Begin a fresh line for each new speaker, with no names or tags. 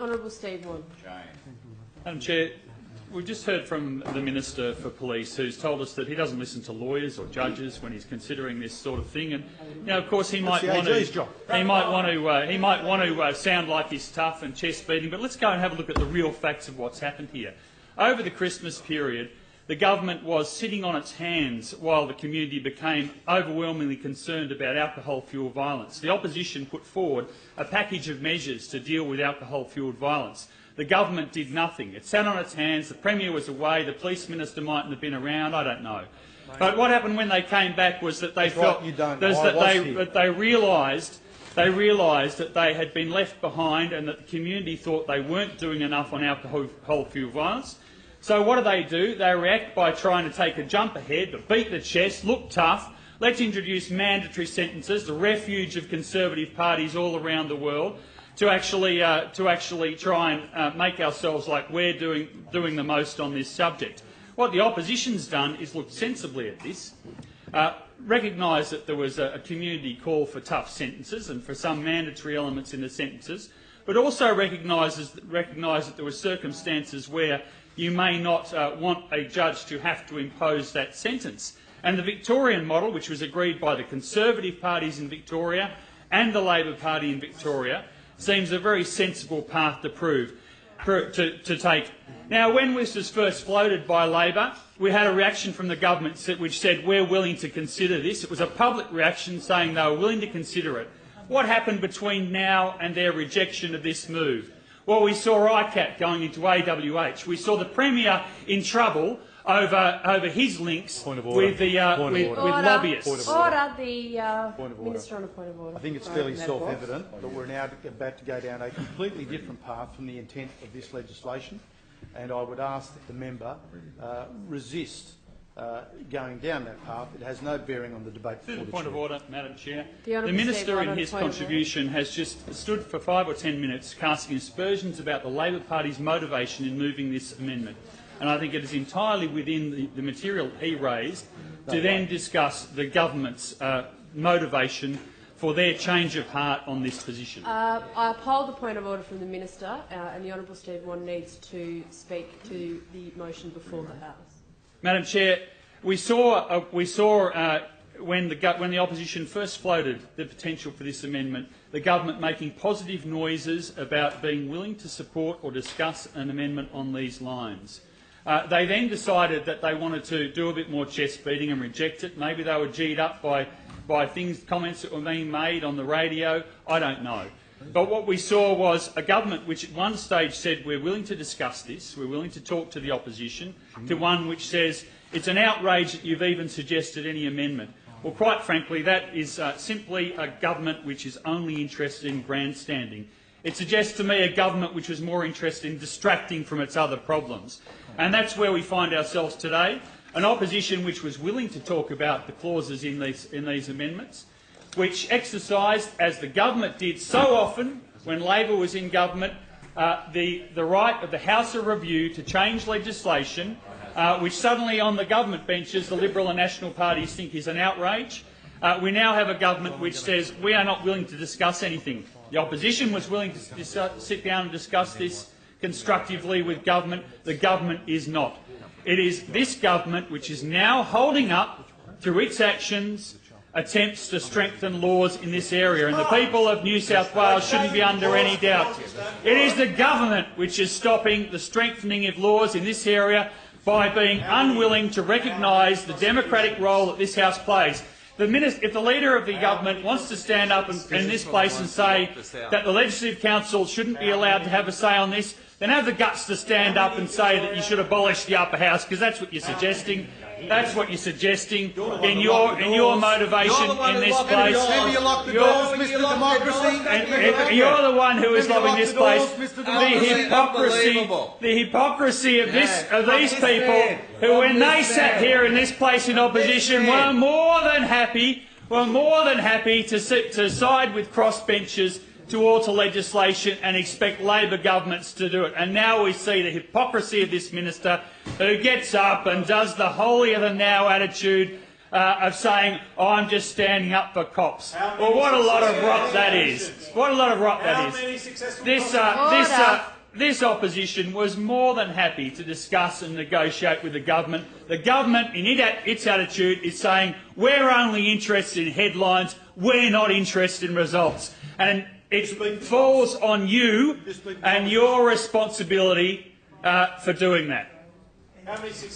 Honourable Steve Whan.
Madam Chair, we've just heard from the Minister for Police, who's told us that he doesn't listen to lawyers or judges when he's considering this sort of thing. And of course, he might want to sound like he's tough and chest beating. But let's go and have a look at the real facts of what's happened here. Over the Christmas period, the government was sitting on its hands while the community became overwhelmingly concerned about alcohol-fuelled violence. The opposition put forward a package of measures to deal with alcohol-fuelled violence. The government did nothing. It sat on its hands. The Premier was away. The Police Minister mightn't have been around. I don't know. But what happened when they came back was that they they realised that they had been left behind and that the community thought they weren't doing enough on alcohol-fuelled violence. So what do? They react by trying to take a jump ahead, to beat the chest, look tough. Let's introduce mandatory sentences, the refuge of Conservative parties all around the world, to actually try and make ourselves like we're doing the most on this subject. What the opposition's done is look sensibly at this, recognise that there was a community call for tough sentences and for some mandatory elements in the sentences, but also recognise that there were circumstances where you may not want a judge to have to impose that sentence. And the Victorian model, which was agreed by the Conservative parties in Victoria and the Labor Party in Victoria, seems a very sensible path to take. Now, when this was first floated by Labor, we had a reaction from the government which said, we're willing to consider this. It was a public reaction saying they were willing to consider it. What happened between now and their rejection of this move? Well, we saw ICAP going into AWH. We saw the Premier in trouble over his links with lobbyists.
Order. The Minister on a point of order.
I think it's fairly self-evident that we're now about to go down a completely different path from the intent of this legislation, and I would ask that the member resist going down that path. It has no bearing on the debate before the
Point of order, Madam Chair.
The
Minister in his contribution has just stood for 5 or 10 minutes casting aspersions about the Labor Party's motivation in moving this amendment. And I think it is entirely within the material he raised to then discuss the government's motivation for their change of heart on this position.
I uphold the point of order from the Minister, and the Honourable Steve Whan needs to speak to the motion before the House.
Madam Chair, we saw when the opposition first floated the potential for this amendment, the government making positive noises about being willing to support or discuss an amendment on these lines. They then decided that they wanted to do a bit more chest beating and reject it. Maybe they were G'd up by comments that were being made on the radio. I don't know. But what we saw was a government which at one stage said we're willing to discuss this, we're willing to talk to the opposition, to one which says it's an outrage that you've even suggested any amendment. Well, quite frankly, that is simply a government which is only interested in grandstanding. It suggests to me a government which was more interested in distracting from its other problems. And that's where we find ourselves today, an opposition which was willing to talk about the clauses in these amendments, which exercised, as the government did so often when Labor was in government, the right of the House of Review to change legislation, which suddenly on the government benches the Liberal and National parties think is an outrage. We now have a government which says we are not willing to discuss anything. The opposition was willing to sit down and discuss this constructively with government. The government is not. It is this government which is now holding up, through its actions, attempts to strengthen laws in this area, and the people of New South Wales shouldn't be under any doubt. It is the government which is stopping the strengthening of laws in this area by being unwilling to recognise the democratic role that this House plays. If the Leader of the government wants to stand up in this place and say that the Legislative Council shouldn't be allowed to have a say on this, then have the guts to stand up and say that you should abolish the upper house, because that's what you're suggesting. That's what you're suggesting in your motivation in this place. You're the one who is lobbing this place. The hypocrisy of these people, who, when they sat here in this place in opposition, were more than happy to side with crossbenchers to alter legislation and expect Labor governments to do it. And now we see the hypocrisy of this minister, who gets up and does the holier-than-thou attitude of saying, oh, I'm just standing up for cops. Well, what a lot of rot that is. What a lot of rot that is. This opposition was more than happy to discuss and negotiate with the government. The government, in its attitude, is saying, we're only interested in headlines, we're not interested in results. And it falls on you and your responsibility for doing that.